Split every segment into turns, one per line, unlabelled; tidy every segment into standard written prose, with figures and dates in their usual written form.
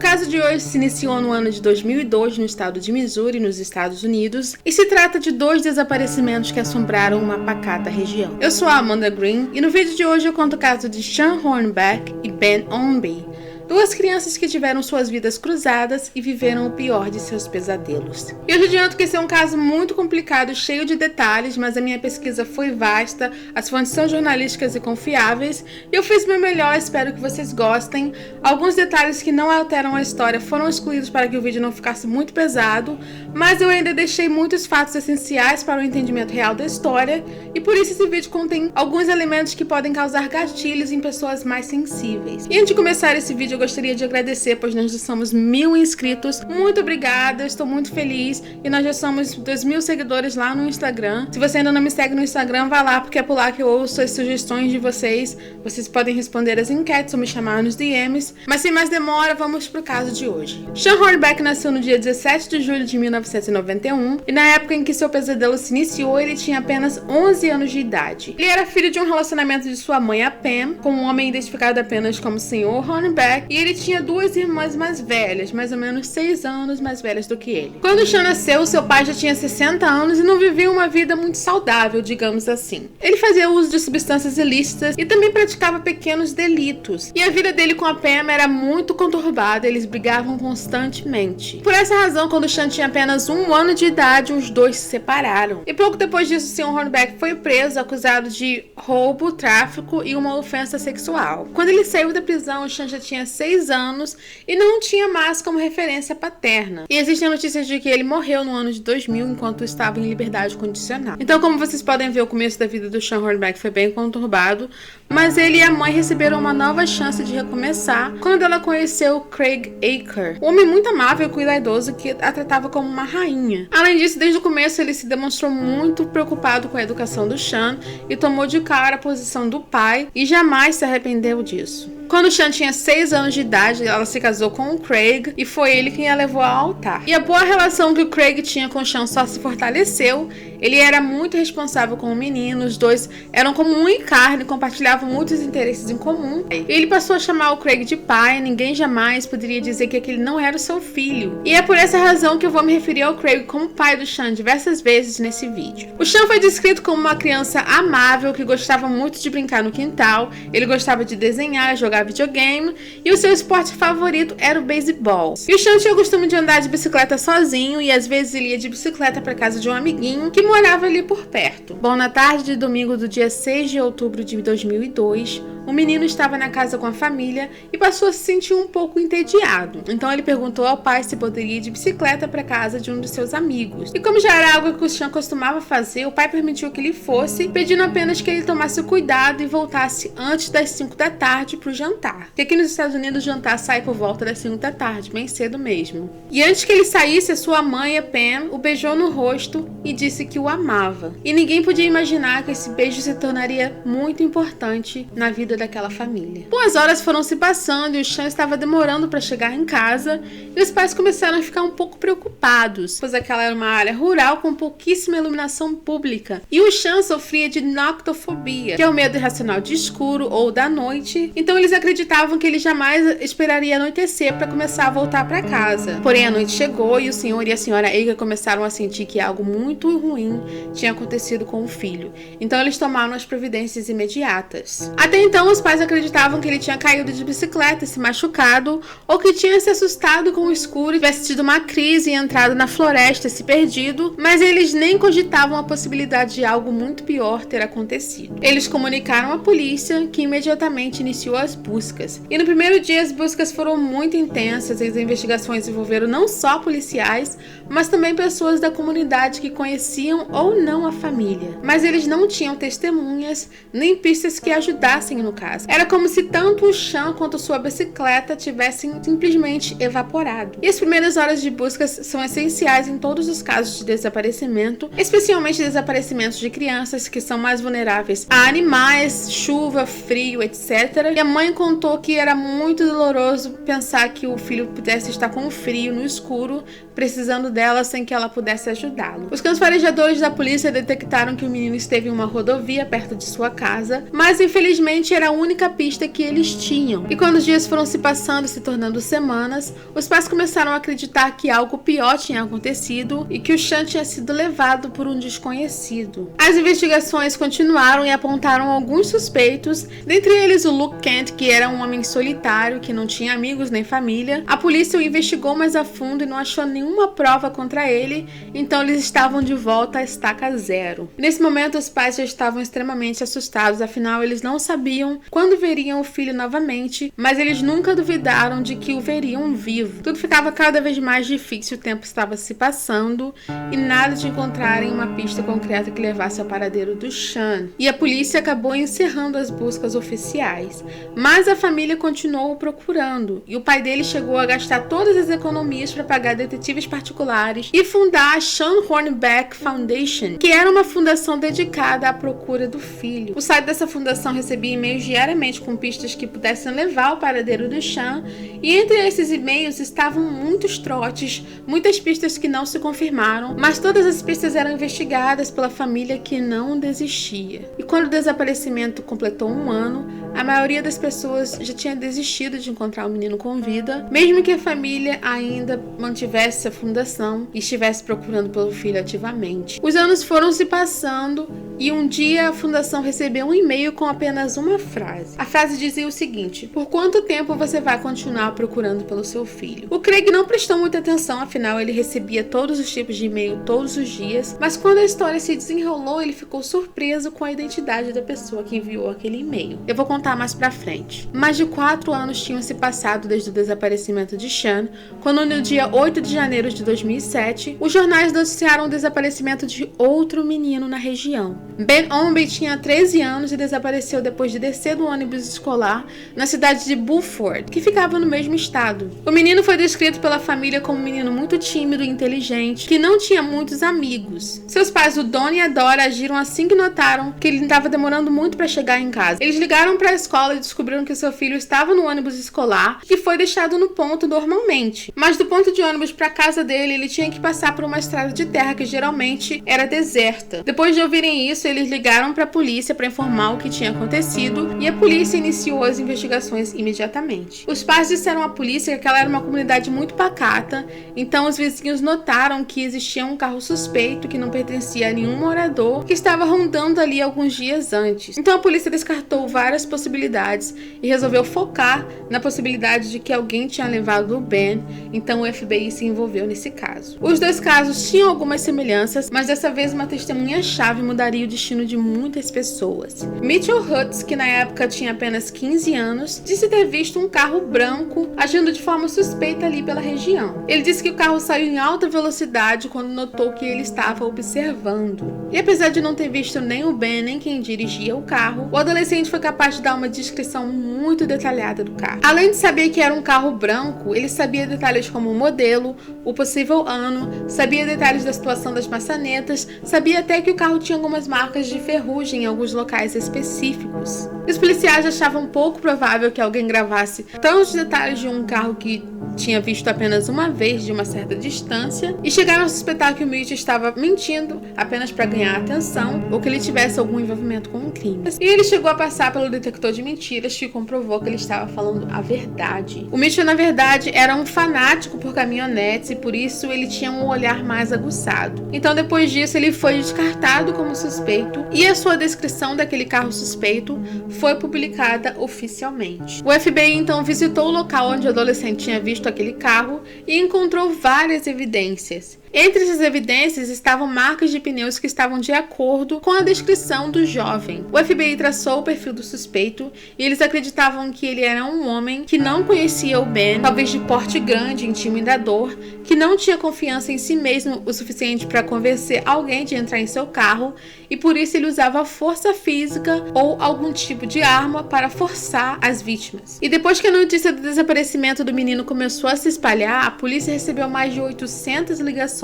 caso de hoje se iniciou no ano de 2002 no estado de Missouri, nos Estados Unidos, e se trata de 2 desaparecimentos que assombraram uma pacata região. Eu sou a Amanda Green e no vídeo de hoje eu conto o caso de Sean Hornbeck e Ben Ownby, 2 crianças que tiveram suas vidas cruzadas e viveram o pior de seus pesadelos. E eu já adianto que esse é um caso muito complicado, cheio de detalhes, mas a minha pesquisa foi vasta, as fontes são jornalísticas e confiáveis, e eu fiz meu melhor, espero que vocês gostem. Alguns detalhes que não alteram a história foram excluídos para que o vídeo não ficasse muito pesado, mas eu ainda deixei muitos fatos essenciais para o entendimento real da história, e por isso esse vídeo contém alguns elementos que podem causar gatilhos em pessoas mais sensíveis. E antes de começar esse vídeo, eu gostaria de agradecer, pois nós já somos 1000 inscritos. Muito obrigada, eu estou muito feliz. E nós já somos 2000 seguidores lá no Instagram. Se você ainda não me segue no Instagram, vai lá, porque é por lá que eu ouço as sugestões de vocês. Vocês podem responder as enquetes ou me chamar nos DMs. Mas sem mais demora, vamos pro caso de hoje. Sean Hornbeck nasceu no dia 17 de julho de 1991. E na época em que seu pesadelo se iniciou, ele tinha apenas 11 anos de idade. Ele era filho de um relacionamento de sua mãe, a Pam, com um homem identificado apenas como Sr. Hornbeck. E ele tinha 2 irmãs mais velhas, mais ou menos 6 anos mais velhas do que ele. Quando Sean nasceu, seu pai já tinha 60 anos e não vivia uma vida muito saudável, digamos assim. Ele fazia uso de substâncias ilícitas e também praticava pequenos delitos. E a vida dele com a Pam era muito conturbada, eles brigavam constantemente. Por essa razão, quando Sean tinha apenas 1 ano de idade, os 2 se separaram. E pouco depois disso, o Sr. Hornbeck foi preso, acusado de roubo, tráfico e uma ofensa sexual. Quando ele saiu da prisão, o Sean já tinha 6 anos e não tinha mais como referência paterna. E existem notícias de que ele morreu no ano de 2000 enquanto estava em liberdade condicional. Então, como vocês podem ver, o começo da vida do Sean Hornbeck foi bem conturbado, mas ele e a mãe receberam uma nova chance de recomeçar quando ela conheceu Craig Aker, um homem muito amável e cuidadoso que a tratava como uma rainha. Além disso, desde o começo ele se demonstrou muito preocupado com a educação do Sean e tomou de cara a posição do pai e jamais se arrependeu disso. Quando Sean tinha 6 anos de idade, ela se casou com o Craig e foi ele quem a levou ao altar. E a boa relação que o Craig tinha com o Sean só se fortaleceu. Ele era muito responsável com o menino, os 2 eram como um e carne, compartilhavam muitos interesses em comum. E ele passou a chamar o Craig de pai, ninguém jamais poderia dizer que aquele não era o seu filho. E é por essa razão que eu vou me referir ao Craig como pai do Sean diversas vezes nesse vídeo. O Sean foi descrito como uma criança amável que gostava muito de brincar no quintal, ele gostava de desenhar, jogar videogame e o seu esporte favorito era o beisebol. E o Sean tinha o costume de andar de bicicleta sozinho e às vezes ele ia de bicicleta para casa de um amiguinho que morava ali por perto. Bom, na tarde de domingo do dia 6 de outubro de 2002, o menino estava na casa com a família e passou a se sentir um pouco entediado. Então ele perguntou ao pai se poderia ir de bicicleta para casa de um de seus amigos. E como já era algo que o Sean costumava fazer, o pai permitiu que ele fosse, pedindo apenas que ele tomasse cuidado e voltasse antes das 5 da tarde para o jantar. Porque aqui nos Estados Unidos o jantar sai por volta das 5 da tarde, bem cedo mesmo. E antes que ele saísse, a sua mãe, a Pam, o beijou no rosto e disse que o amava. E ninguém podia imaginar que esse beijo se tornaria muito importante na vida daquela família. Bom, as horas foram se passando e o Sean estava demorando para chegar em casa e os pais começaram a ficar um pouco preocupados, pois aquela era uma área rural com pouquíssima iluminação pública e o Sean sofria de noctofobia, que é o medo irracional de escuro ou da noite. Então eles acreditavam que ele jamais esperaria anoitecer para começar a voltar para casa. Porém, a noite chegou e o senhor e a senhora Aker começaram a sentir que algo muito ruim tinha acontecido com o filho. Então eles tomaram as providências imediatas. Até então, os pais acreditavam que ele tinha caído de bicicleta e se machucado, ou que tinha se assustado com o escuro, tivesse tido uma crise e entrado na floresta e se perdido, mas eles nem cogitavam a possibilidade de algo muito pior ter acontecido. Eles comunicaram à polícia, que imediatamente iniciou as buscas. E no primeiro dia as buscas foram muito intensas, as investigações envolveram não só policiais, mas também pessoas da comunidade que conheciam ou não a família. Mas eles não tinham testemunhas, nem pistas que ajudassem no caso. Era como se tanto o Sean quanto sua bicicleta tivessem simplesmente evaporado. E as primeiras horas de buscas são essenciais em todos os casos de desaparecimento, especialmente desaparecimentos de crianças que são mais vulneráveis a animais, chuva, frio, etc. E a mãe contou que era muito doloroso pensar que o filho pudesse estar com frio no escuro, precisando dela sem que ela pudesse ajudá-lo. Os cães farejadores da polícia detectaram que o menino esteve em uma rodovia perto de sua casa, mas infelizmente era a única pista que eles tinham. E quando os dias foram se passando e se tornando semanas, os pais começaram a acreditar que algo pior tinha acontecido e que o Sean tinha sido levado por um desconhecido. As investigações continuaram e apontaram alguns suspeitos, dentre eles o Luke Kent, que era um homem solitário, que não tinha amigos nem família. A polícia o investigou mais a fundo e não achou nenhuma prova contra ele, então eles estavam de volta à estaca zero. Nesse momento, os pais já estavam extremamente assustados, afinal eles não sabiam quando veriam o filho novamente, mas eles nunca duvidaram de que o veriam vivo. Tudo ficava cada vez mais difícil, o tempo estava se passando e nada de encontrarem uma pista concreta que levasse ao paradeiro do Sean. E a polícia acabou encerrando as buscas oficiais, mas a família continuou procurando e o pai dele chegou a gastar todas as economias para pagar detetives particulares e fundar a Sean Hornbeck Foundation, que era uma fundação dedicada à procura do filho. O site dessa fundação recebia e-mails diariamente com pistas que pudessem levar ao paradeiro do Sean, e entre esses e-mails estavam muitos trotes, muitas pistas que não se confirmaram, mas todas as pistas eram investigadas pela família que não desistia. E quando o desaparecimento completou 1 ano, a maioria das pessoas já tinha desistido de encontrar o menino com vida, mesmo que a família ainda mantivesse a fundação e estivesse procurando pelo filho ativamente. Os anos foram se passando e um dia a fundação recebeu um e-mail com apenas uma frase. A frase dizia o seguinte: por quanto tempo você vai continuar procurando pelo seu filho? O Craig não prestou muita atenção, afinal ele recebia todos os tipos de e-mail todos os dias, mas quando a história se desenrolou, ele ficou surpreso com a identidade da pessoa que enviou aquele e-mail. Eu vou contar mais pra frente. Mais de 4 anos tinham se passado desde o desaparecimento de Sean, quando no dia 8 de janeiro de 2007, os jornais noticiaram o desaparecimento de outro menino na região. Ben Ombey tinha 13 anos e desapareceu depois de descer do ônibus escolar na cidade de Beaufort, que ficava no mesmo estado. O menino foi descrito pela família como um menino muito tímido e inteligente, que não tinha muitos amigos. Seus pais, o Don e a Dora, agiram assim que notaram que ele estava demorando muito para chegar em casa. Eles ligaram para a escola e descobriram que seu filho estava no ônibus escolar, que foi deixado no ponto normalmente. Mas do ponto de ônibus para a casa dele, ele tinha que passar por uma estrada de terra que geralmente era deserta. Depois de ouvirem isso, eles ligaram para a polícia para informar o que tinha acontecido e a polícia iniciou as investigações imediatamente. Os pais disseram à polícia que aquela era uma comunidade muito pacata, então os vizinhos notaram que existia um carro suspeito que não pertencia a nenhum morador que estava rondando ali alguns dias antes. Então a polícia descartou várias possibilidades e resolveu focar na possibilidade de que alguém tinha levado o Ben, então o FBI se envolveu nesse caso. Os dois casos tinham algumas semelhanças, mas dessa vez uma testemunha-chave mudaria o destino de muitas pessoas. Mitchell Hutz, que na época tinha apenas 15 anos, disse ter visto um carro branco agindo de forma suspeita ali pela região. Ele disse que o carro saiu em alta velocidade quando notou que ele estava observando. E apesar de não ter visto nem o Ben nem quem dirigia o carro, o adolescente foi capaz de dar uma descrição muito detalhada do carro. Além de saber que era um carro branco, ele sabia detalhes como o modelo, o possível ano, sabia detalhes da situação das maçanetas, sabia até que o carro tinha algumas marcas de ferrugem em alguns locais específicos. Os policiais achavam pouco provável que alguém gravasse tantos detalhes de um carro que tinha visto apenas uma vez de uma certa distância e chegaram a suspeitar que o Mitch estava mentindo apenas para ganhar atenção ou que ele tivesse algum envolvimento com um crime. E ele chegou a passar pelo detector de mentiras que comprovou que ele estava falando a verdade. O Mitch, na verdade, era um fanático por caminhonetes e por isso ele tinha um olhar mais aguçado. Então depois disso ele foi descartado como suspeito e a sua descrição daquele carro suspeito foi publicada oficialmente. O FBI então visitou o local onde o adolescente tinha visto aquele carro e encontrou várias evidências. Entre essas evidências estavam marcas de pneus que estavam de acordo com a descrição do jovem. O FBI traçou o perfil do suspeito e eles acreditavam que ele era um homem que não conhecia o Ben, talvez de porte grande, intimidador, que não tinha confiança em si mesmo o suficiente para convencer alguém de entrar em seu carro e por isso ele usava força física ou algum tipo de arma para forçar as vítimas. E depois que a notícia do desaparecimento do menino começou a se espalhar, a polícia recebeu mais de 800 ligações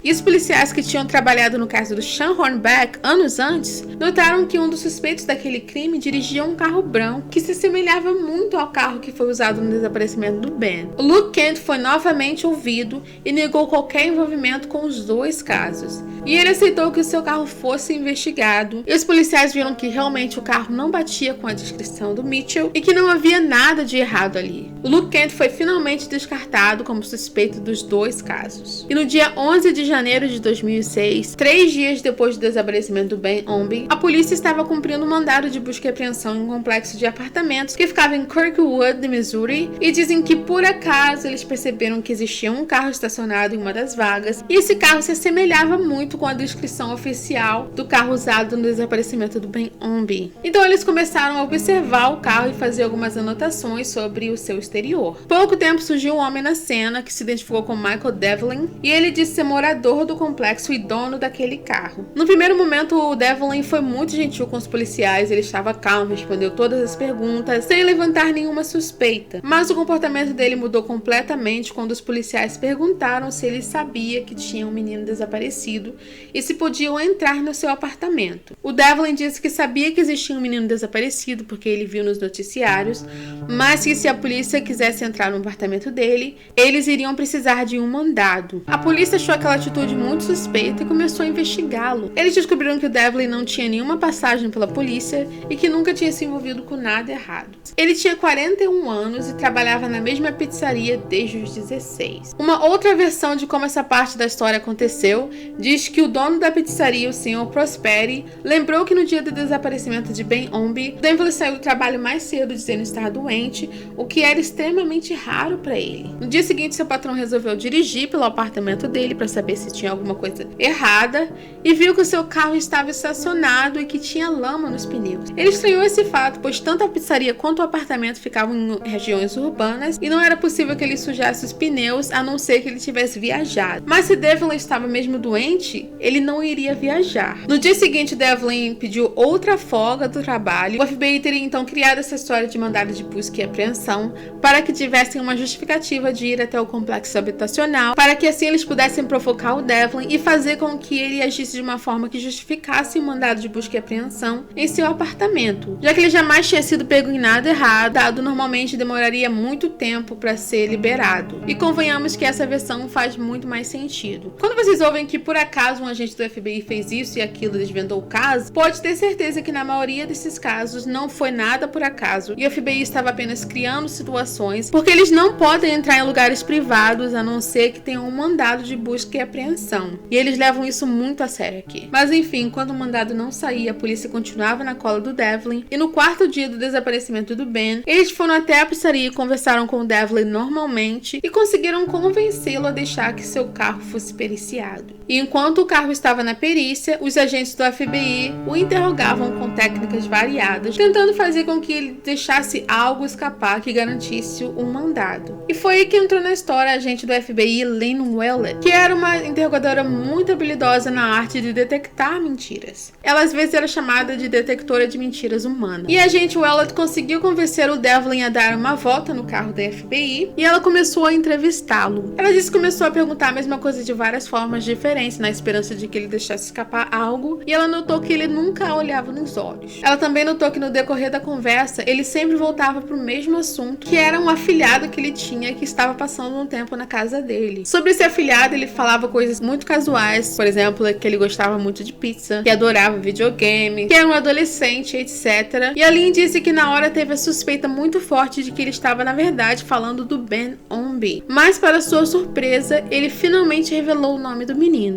e os policiais que tinham trabalhado no caso do Sean Hornbeck anos antes notaram que um dos suspeitos daquele crime dirigia um carro branco que se assemelhava muito ao carro que foi usado no desaparecimento do Ben. O Luke Kent foi novamente ouvido e negou qualquer envolvimento com os dois casos. e ele aceitou que o seu carro fosse investigado. E os policiais viram que realmente o carro não batia com a descrição do Mitchell e que não havia nada de errado ali. O Luke Kent foi finalmente descartado como suspeito dos dois casos. E no dia 11 de janeiro de 2006, 3 dias depois do desaparecimento do Ben Ombie, a polícia estava cumprindo um mandado de busca e apreensão em um complexo de apartamentos que ficava em Kirkwood, Missouri, e dizem que por acaso eles perceberam que existia um carro estacionado em uma das vagas, e esse carro se assemelhava muito com a descrição oficial do carro usado no desaparecimento do Ben Ombie. Então eles começaram a observar o carro e fazer algumas anotações sobre o seu exterior. Pouco tempo surgiu um homem na cena que se identificou como Michael Devlin, e ele disse ser morador do complexo e dono daquele carro. No primeiro momento, o Devlin foi muito gentil com os policiais, ele estava calmo, respondeu todas as perguntas, sem levantar nenhuma suspeita. Mas o comportamento dele mudou completamente quando os policiais perguntaram se ele sabia que tinha um menino desaparecido e se podiam entrar no seu apartamento. O Devlin disse que sabia que existia um menino desaparecido porque ele viu nos noticiários, mas que se a polícia quisesse entrar no apartamento dele, eles iriam precisar de um mandado. A polícia achou aquela atitude muito suspeita e começou a investigá-lo. Eles descobriram que o Devlin não tinha nenhuma passagem pela polícia e que nunca tinha se envolvido com nada errado. Ele tinha 41 anos e trabalhava na mesma pizzaria desde os 16. Uma outra versão de como essa parte da história aconteceu diz que o dono da pizzaria, o Sr. Prosperi, lembrou que no dia do desaparecimento de Ben Ombie, Devlin saiu do trabalho mais cedo dizendo estar doente, o que era extremamente raro para ele. No dia seguinte, seu patrão resolveu dirigir pelo apartamento dele para saber se tinha alguma coisa errada e viu que o seu carro estava estacionado e que tinha lama nos pneus. Ele estranhou esse fato, pois tanto a pizzaria quanto o apartamento ficavam em regiões urbanas e não era possível que ele sujasse os pneus a não ser que ele tivesse viajado. Mas se Devlin estava mesmo doente, ele não iria viajar. No dia seguinte, Devlin pediu outra folga do trabalho. O FBI teria então criado essa história de mandado de busca e apreensão para que tivessem uma justificativa de ir até o complexo habitacional, para que assim eles pudessem provocar o Devlin e fazer com que ele agisse de uma forma que justificasse o mandado de busca e apreensão em seu apartamento, já que ele jamais tinha sido pego em nada errado, dado normalmente demoraria muito tempo para ser liberado. E convenhamos que essa versão faz muito mais sentido. Quando vocês ouvem que por acaso um agente do FBI fez isso e aquilo desvendou o caso, pode ter certeza que na maioria desses casos não foi nada por acaso e o FBI estava apenas criando situações, porque eles não podem entrar em lugares privados a não ser que tenham um mandado de busca e apreensão. E eles levam isso muito a sério aqui. Mas enfim, quando o mandado não saía, a polícia continuava na cola do Devlin e no quarto dia do desaparecimento do Ben, eles foram até a pizzaria e conversaram com o Devlin normalmente e conseguiram convencê-lo a deixar que seu carro fosse periciado. E enquanto o carro estava na perícia, os agentes do FBI o interrogavam com técnicas variadas, tentando fazer com que ele deixasse algo escapar que garantisse um mandado. E foi aí que entrou na história a agente do FBI, Lynn Willett, que era uma interrogadora muito habilidosa na arte de detectar mentiras. Ela às vezes era chamada de detectora de mentiras humana. E a agente Willett conseguiu convencer o Devlin a dar uma volta no carro da FBI e ela começou a entrevistá-lo. Ela disse que começou a perguntar a mesma coisa de várias formas diferentes, na esperança de que ele deixasse escapar algo, e ela notou que ele nunca olhava nos olhos. Ela também notou que no decorrer da conversa, ele sempre voltava para o mesmo assunto, que era um afilhado que ele tinha que estava passando um tempo na casa dele. Sobre esse afilhado, ele falava coisas muito casuais, por exemplo, que ele gostava muito de pizza, que adorava videogame, que era um adolescente, etc. E a Lynn disse que na hora teve a suspeita muito forte de que ele estava, na verdade, falando do Ben Ombie. Mas, para sua surpresa, ele finalmente revelou o nome do menino.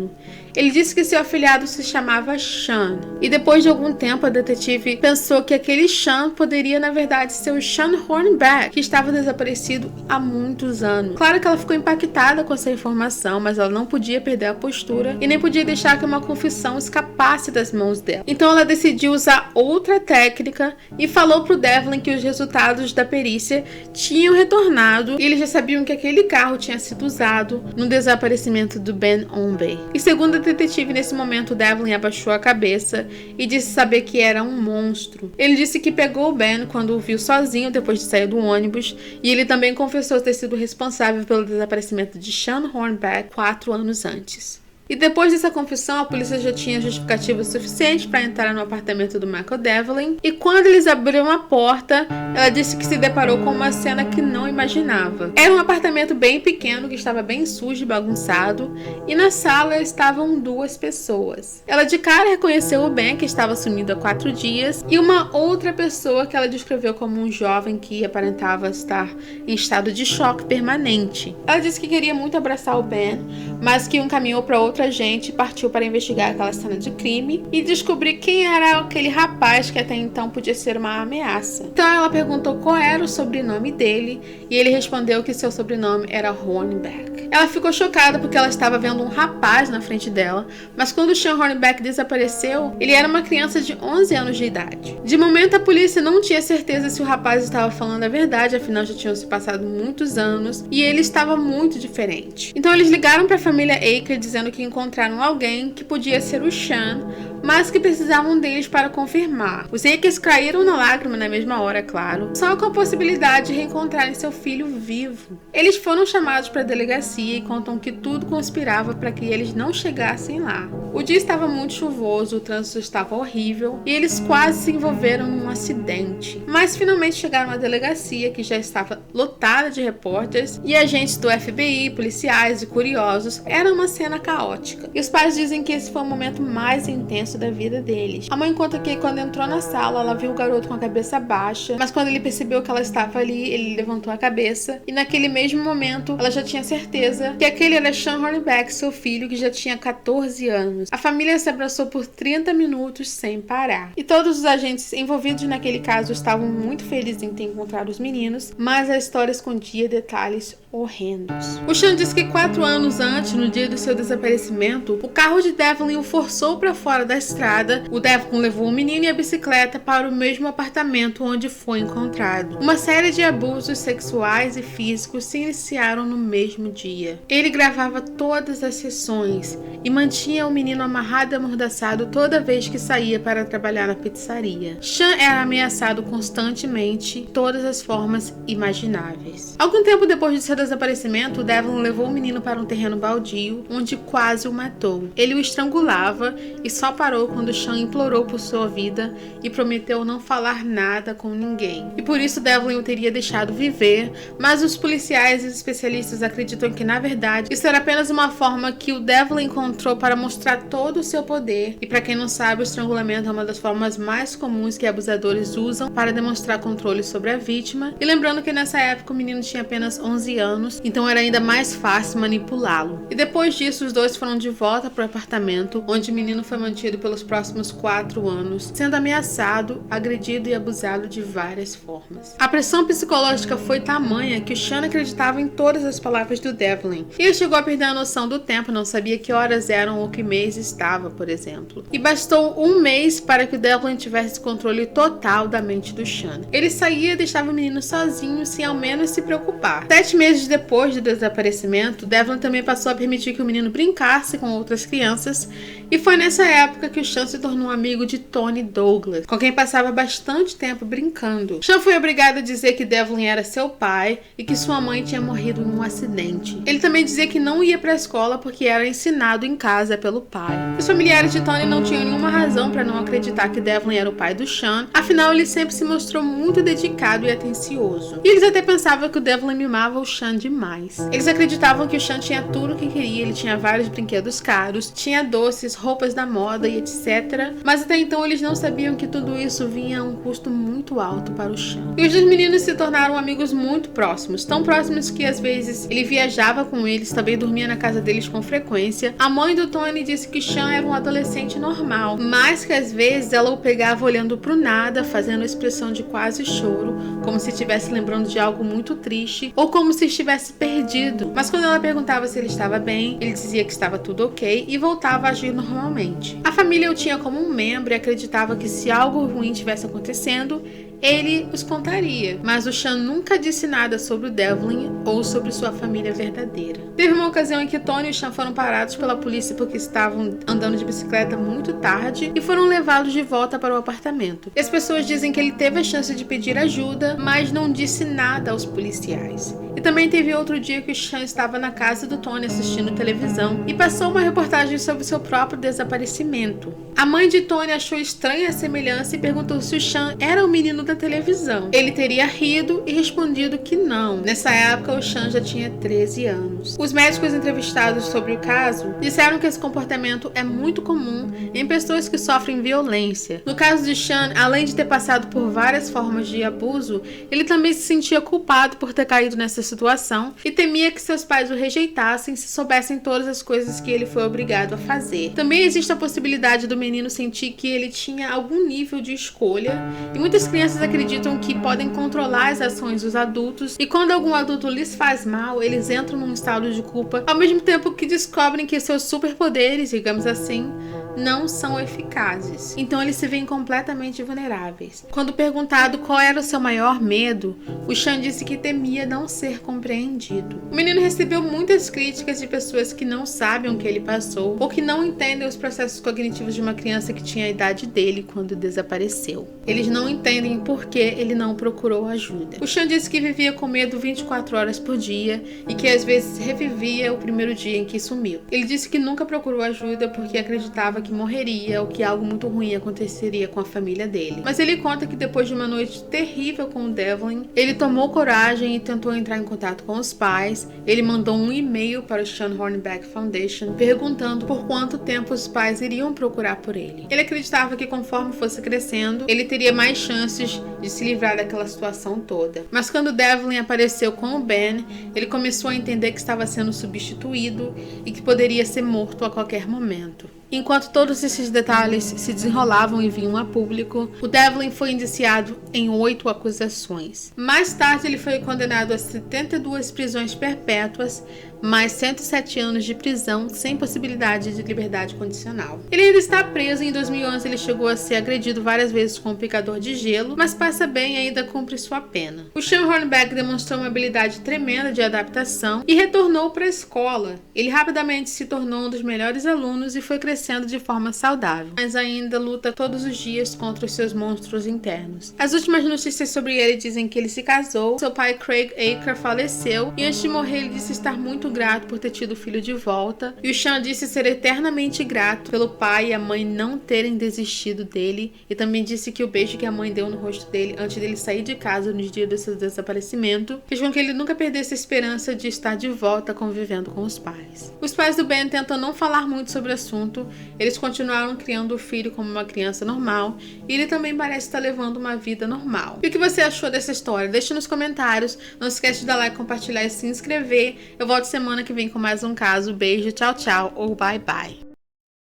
Ele disse que seu afilhado se chamava Sean. E depois de algum tempo, a detetive pensou que aquele Sean poderia, na verdade, ser o Sean Hornback, que estava desaparecido há muitos anos. Claro que ela ficou impactada com essa informação, mas ela não podia perder a postura e nem podia deixar que uma confissão escapasse das mãos dela. Então ela decidiu usar outra técnica e falou pro Devlin que os resultados da perícia tinham retornado e eles já sabiam que aquele carro tinha sido usado no desaparecimento do Ben Ombie. E segundo a detetive, nesse momento, Devlin abaixou a cabeça e disse saber que era um monstro. Ele disse que pegou o Ben quando o viu sozinho depois de sair do ônibus e ele também confessou ter sido responsável pelo desaparecimento de Sean Hornback 4 anos antes. E depois dessa confissão, a polícia já tinha justificativa suficiente para entrar no apartamento do Michael Devlin. E quando eles abriram a porta, ela disse que se deparou com uma cena que não imaginava. Era um apartamento bem pequeno, que estava bem sujo e bagunçado, e na sala estavam 2 pessoas. Ela de cara reconheceu o Ben, que estava sumido há 4 dias, e uma outra pessoa que ela descreveu como um jovem que aparentava estar em estado de choque permanente. Ela disse que queria muito abraçar o Ben, mas que encaminhou para outro agente e partiu para investigar aquela cena de crime e descobrir quem era aquele rapaz que até então podia ser uma ameaça. Então ela perguntou qual era o sobrenome dele e ele respondeu que seu sobrenome era Hornbeck. Ela ficou chocada porque ela estava vendo um rapaz na frente dela, mas quando Sean Hornbeck desapareceu, ele era uma criança de 11 anos de idade. De momento a polícia não tinha certeza se o rapaz estava falando a verdade, afinal já tinham se passado muitos anos e ele estava muito diferente. Então eles ligaram para a família Aker dizendo que encontraram alguém que podia ser o Sean, mas que precisavam deles para confirmar. Os Akers caíram na lágrima na mesma hora, claro, só com a possibilidade de reencontrarem seu filho vivo. Eles foram chamados para a delegacia e contam que tudo conspirava para que eles não chegassem lá. O dia estava muito chuvoso, o trânsito estava horrível e eles quase se envolveram num acidente. Mas finalmente chegaram à delegacia, que já estava lotada de repórteres e agentes do FBI, policiais e curiosos. Era uma cena caótica. E os pais dizem que esse foi o momento mais intenso da vida deles. A mãe conta que quando entrou na sala, ela viu o garoto com a cabeça baixa, mas quando ele percebeu que ela estava ali, ele levantou a cabeça e naquele mesmo momento ela já tinha certeza que aquele era Sean Hornbeck, seu filho, que já tinha 14 anos. A família se abraçou por 30 minutos sem parar. E todos os agentes envolvidos naquele caso estavam muito felizes em ter encontrado os meninos, mas a história escondia detalhes horrendos. O Sean disse que 4 anos antes, no dia do seu desaparecimento, o carro de Devlin o forçou para fora da estrada. O Devlin levou o menino e a bicicleta para o mesmo apartamento onde foi encontrado. Uma série de abusos sexuais e físicos se iniciaram no mesmo dia. Ele gravava todas as sessões e mantinha o menino amarrado e amordaçado toda vez que saía para trabalhar na pizzaria. Sean era ameaçado constantemente de todas as formas imagináveis. Algum tempo depois de seu desaparecimento, Devlin levou o menino para um terreno baldio, onde quase o matou. Ele o estrangulava e só parou quando Sean implorou por sua vida e prometeu não falar nada com ninguém. E por isso Devlin o teria deixado viver, mas os policiais e especialistas acreditam que, na verdade, isso era apenas uma forma que o Devlin encontrou para mostrar todo o seu poder. E para quem não sabe, o estrangulamento é uma das formas mais comuns que abusadores usam para demonstrar controle sobre a vítima. E lembrando que nessa época o menino tinha apenas 11 anos, então era ainda mais fácil manipulá-lo. E depois disso, os dois foram de volta para o apartamento, onde o menino foi mantido pelos próximos 4 anos, sendo ameaçado, agredido e abusado de várias formas. A pressão psicológica foi tamanha que o Sean acreditava em todas as palavras do Devlin. E ele chegou a perder a noção do tempo, não sabia que horas eram ou que mês estava, por exemplo. E bastou 1 mês para que o Devlin tivesse controle total da mente do Sean. Ele saía e deixava o menino sozinho, sem ao menos se preocupar. 7 meses depois do desaparecimento, Devlin também passou a permitir que o menino brincasse com outras crianças, e foi nessa época que o Sean se tornou amigo de Tony Douglas, com quem passava bastante tempo brincando. Sean foi obrigado a dizer que Devlin era seu pai e que sua mãe tinha morrido em um acidente. Ele também dizia que não ia para a escola porque era ensinado em casa pelo pai. Os familiares de Tony não tinham nenhuma razão para não acreditar que Devlin era o pai do Sean, afinal ele sempre se mostrou muito dedicado e atencioso. E eles até pensavam que o Devlin mimava o Sean demais. Eles acreditavam que o Sean tinha tudo o que queria, ele tinha vários brinquedos caros, tinha doces, roupas da moda e etc. Mas até então eles não sabiam que tudo isso vinha a um custo muito alto para o Sean. E os dois meninos se tornaram amigos muito próximos, tão próximos que às vezes ele viajava com eles, também dormia na casa deles com frequência. A mãe do Tony disse que Sean era um adolescente normal, mas que às vezes ela o pegava olhando pro nada, fazendo expressão de quase choro, como se estivesse lembrando de algo muito triste, ou como se estivesse perdido. Mas quando ela perguntava se ele estava bem, ele dizia que estava tudo ok e voltava a agir normalmente. A família o tinha como um membro e acreditava que se algo ruim estivesse acontecendo, ele os contaria, mas o Sean nunca disse nada sobre o Devlin ou sobre sua família verdadeira. Teve uma ocasião em que Tony e o Sean foram parados pela polícia porque estavam andando de bicicleta muito tarde e foram levados de volta para o apartamento. E as pessoas dizem que ele teve a chance de pedir ajuda, mas não disse nada aos policiais. E também teve outro dia que o Sean estava na casa do Tony assistindo televisão e passou uma reportagem sobre seu próprio desaparecimento. A mãe de Tony achou estranha a semelhança e perguntou se o Sean era o menino da televisão. Ele teria rido e respondido que não. Nessa época, o Sean já tinha 13 anos. Os médicos entrevistados sobre o caso disseram que esse comportamento é muito comum em pessoas que sofrem violência. No caso de Sean, além de ter passado por várias formas de abuso, ele também se sentia culpado por ter caído nessa situação e temia que seus pais o rejeitassem se soubessem todas as coisas que ele foi obrigado a fazer. Também existe a possibilidade do menino sentir que ele tinha algum nível de escolha, e muitas crianças acreditam que podem controlar as ações dos adultos, e quando algum adulto lhes faz mal, eles entram num estado de culpa, ao mesmo tempo que descobrem que seus superpoderes, digamos assim, não são eficazes. Então eles se veem completamente vulneráveis. Quando perguntado qual era o seu maior medo, o Sean disse que temia não ser compreendido. O menino recebeu muitas críticas de pessoas que não sabem o que ele passou ou que não entendem os processos cognitivos de uma criança que tinha a idade dele quando desapareceu. Eles não entendem por que ele não procurou ajuda. O Sean disse que vivia com medo 24 horas por dia e que às vezes revivia o primeiro dia em que sumiu. Ele disse que nunca procurou ajuda porque acreditava que morreria ou que algo muito ruim aconteceria com a família dele. Mas ele conta que depois de uma noite terrível com o Devlin, ele tomou coragem e tentou entrar em contato com os pais. Ele mandou um e-mail para o Sean Hornbeck Foundation perguntando por quanto tempo os pais iriam procurar por ele. Ele acreditava que conforme fosse crescendo, ele teria mais chances de se livrar daquela situação toda. Mas quando Devlin apareceu com o Ben, ele começou a entender que estava sendo substituído e que poderia ser morto a qualquer momento. Enquanto todos esses detalhes se desenrolavam e vinham a público, o Devlin foi indiciado em 8 acusações. Mais tarde, ele foi condenado a 72 prisões perpétuas, mais 107 anos de prisão sem possibilidade de liberdade condicional. Ele ainda está preso e em 2011 ele chegou a ser agredido várias vezes com um picador de gelo, mas passa bem e ainda cumpre sua pena. O Sean Hornbeck demonstrou uma habilidade tremenda de adaptação e retornou para a escola. Ele rapidamente se tornou um dos melhores alunos e foi crescendo de forma saudável, mas ainda luta todos os dias contra os seus monstros internos. As últimas notícias sobre ele dizem que ele se casou, seu pai Craig Aker faleceu e antes de morrer ele disse estar muito grato por ter tido o filho de volta, e o Sean disse ser eternamente grato pelo pai e a mãe não terem desistido dele, e também disse que o beijo que a mãe deu no rosto dele antes dele sair de casa no dia do seu desaparecimento fez com que ele nunca perdesse a esperança de estar de volta convivendo com os pais. Os pais do Ben tentam não falar muito sobre o assunto, eles continuaram criando o filho como uma criança normal, e ele também parece estar levando uma vida normal. E o que você achou dessa história? Deixa nos comentários, não esquece de dar like, compartilhar e se inscrever. Eu volto semana que vem com mais um caso. Beijo, tchau, tchau ou bye, bye.